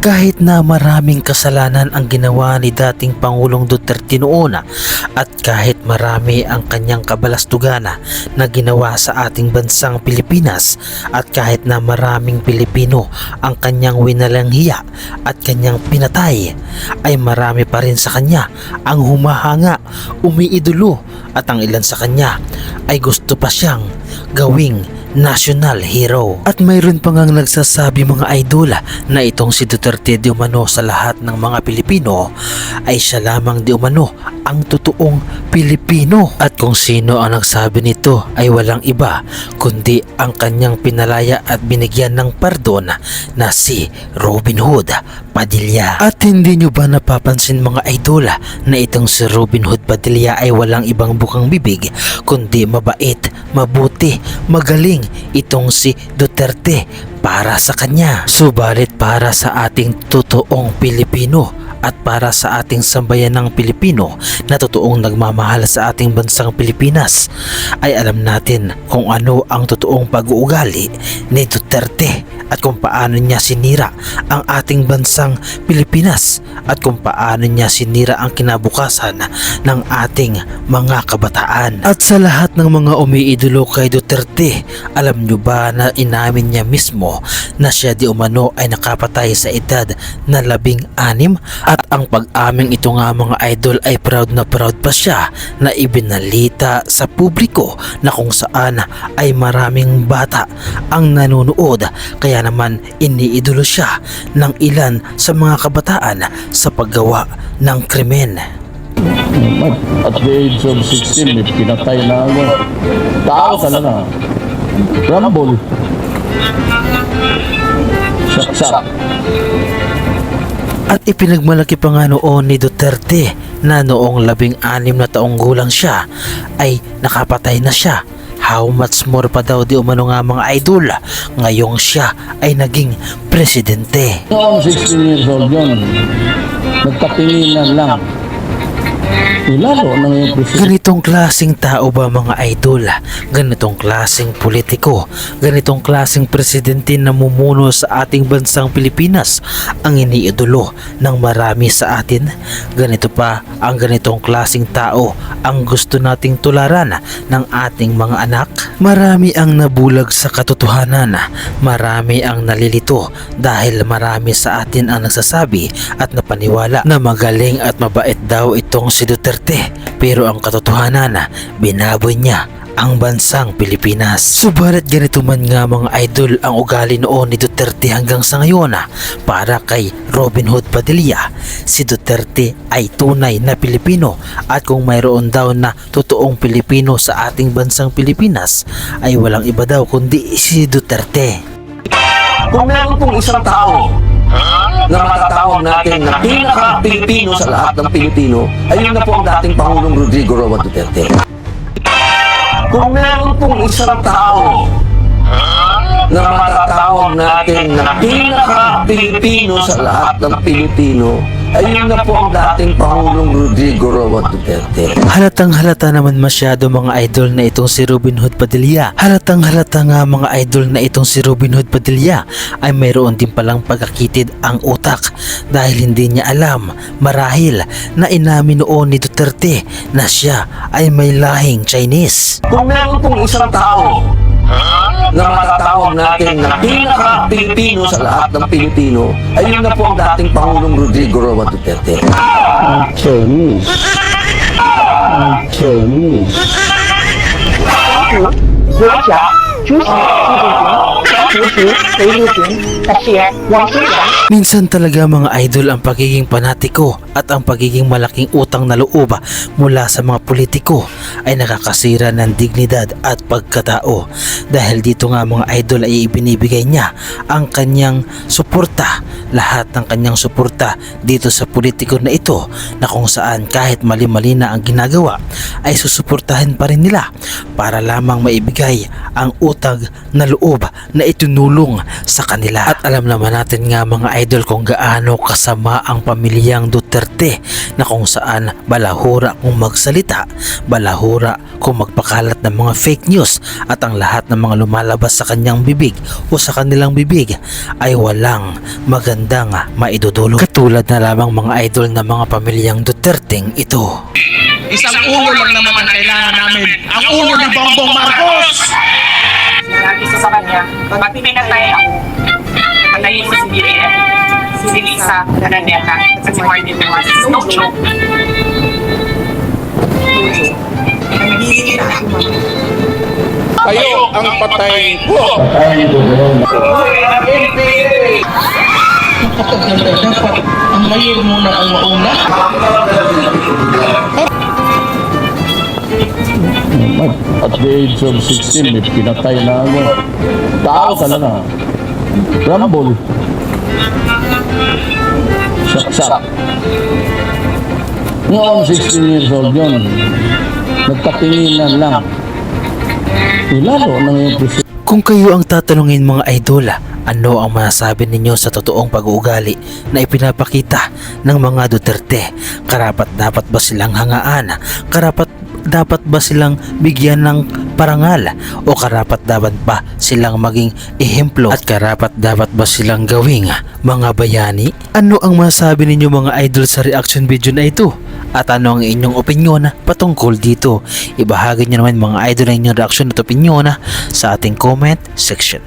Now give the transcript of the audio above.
Kahit na maraming kasalanan ang ginawa ni dating Pangulong Duterte noon at kahit marami ang kanyang kabalastugan na ginawa sa ating bansang Pilipinas at kahit na maraming Pilipino ang kanyang winalanghiya at kanyang pinatay, ay marami pa rin sa kanya ang humahanga, umiidolo at ang ilan sa kanya ay gusto pa siyang gawing national hero. At mayroon pa ngang nagsasabi mga idol na itong si Duterte di umano sa lahat ng mga Pilipino ay siya lamang di umano ang totoong Pilipino. At kung sino ang nagsabi nito ay walang iba kundi ang kanyang pinalaya at binigyan ng pardon na si Robin Hood Padilla. At hindi nyo ba napapansin mga idol na itong si Robin Hood Padilla ay walang ibang bukang bibig kundi mabait, mabuti, magaling itong si Duterte para sa kanya. Subalit para sa ating totoong Pilipino at para sa ating sambayanang Pilipino na totoong nagmamahal sa ating bansang Pilipinas, ay alam natin kung ano ang totoong pag-uugali ni Duterte at kung paano niya sinira ang ating bansang Pilipinas at kung paano niya sinira ang kinabukasan ng ating mga kabataan. At sa lahat ng mga umiidolo kay Duterte, alam nyo ba na inamin niya mismo na siya di umano ay nakapatay sa edad na 16 at ang pag-aming ito nga mga idol ay proud na proud pa siya na ibinalita sa publiko na kung saan ay maraming bata ang nanonood, kaya naman iniidolo siya ng ilan sa mga kabataan sa paggawa ng krimen. At the age of 16, may pinatay na ako. Tao talaga. Rumble. Saksak. At ipinagmalaki pa nga noon ni Duterte na noong 16 na taong gulang siya ay nakapatay na siya. How much more pa daw di umano nga mga idol ngayong siya ay naging presidente. Noong 16 years old yun, nagkatinginan lang. Lalo na yung presidente. Ganitong klaseng tao ba mga idol? Ganitong klaseng politiko? Ganitong klaseng presidente na mumuno sa ating bansang Pilipinas ang iniidolo ng marami sa atin? Ganito pa ang ganitong klaseng tao ang gusto nating tularan ng ating mga anak? Marami ang nabulag sa katotohanan, marami ang nalilito dahil marami sa atin ang nagsasabi at napaniwala na magaling at mabait daw itong si Duterte. Pero ang katotohanan, binaboy niya ang bansang Pilipinas. Subalit ganito man nga mga idol ang ugali noon ni Duterte hanggang sa ngayon. Para kay Robin Hood Padilla, si Duterte ay tunay na Pilipino at kung mayroon daw na totoong Pilipino sa ating bansang Pilipinas ay walang iba daw kundi si Duterte. Kung meron pong isang tao na matatawag natin na pinaka-Pilipino sa lahat ng Pilipino, ayun na po ang dating Pangulong Rodrigo Roa Duterte. Kung meron pong isang tao na matatawag natin na pinaka-Pilipino sa lahat ng Pilipino, ayun na po ang dating Pangulong Rodrigo Roa Duterte. Halatang halata naman masyado mga idol na itong si Robin Hood Padilla. Halatang halata nga mga idol na itong si Robin Hood Padilla ay mayroon din palang pagkakitid ang utak dahil hindi niya alam marahil na inamin noon ni Duterte na siya ay may lahing Chinese. Kung meron pong isang tao na matatawag natin na pinaka-Pilipino sa lahat ng Pilipino, ayun na po ang dating Pangulong Rodrigo Roa Duterte. Chinese. Chinese. 国小主席习近平，出席菲律宾的是王先生。 Minsan talaga mga idol ang pagiging panatiko at ang pagiging malaking utang na loob mula sa mga politiko ay nakakasira ng dignidad at pagkatao. Dahil dito nga mga idol ay ibinibigay niya ang kanyang suporta, lahat ng kanyang suporta dito sa politiko na ito na kung saan kahit mali-mali na ang ginagawa ay susuportahin pa rin nila para lamang maibigay ang utang na loob na itinulong sa kanila. At alam naman natin nga mga idol kung gaano kasama ang pamilyang Duterte na kung saan balahura kung magsalita, balahura kung magpakalat ng mga fake news at ang lahat ng mga lumalabas sa kanyang bibig o sa kanilang bibig ay walang magandang maidudulot. Katulad na lamang mga idol na mga pamilyang Duterteng ito. Isang ulo lang naman ang kailangan namin. Ang ulo ni Bongbong Marcos! Sinabi ko sa kanya, pag pinatay ako, patayin mo si BBM, si Lisa Araneta, at si Martin Dumas. No joke. Nagiging ako. Kayo ang patay ko! Dapat ang mayor muna ang mauna. At the age of 16, may pinatay na ako. Tao talaga. Rumble. Saksak. Noong 16 years old yun, nagkatinginan lang. Lalo na yung presidente. Kung kayo ang tatanungin mga idol, ano ang masasabi ninyo sa totoong pag-uugali na ipinapakita ng mga Duterte? Karapat dapat ba silang hangaan? Karapat dapat ba silang bigyan ng parangal? O karapat dapat ba silang maging ehemplo? At karapat dapat ba silang gawing mga bayani? Ano ang masasabi ninyo mga idol sa reaction video na ito? At ano ang inyong opinyon patungkol dito? Ibahagi nyo naman mga idol ang inyong reaction at opinyon sa ating comment section.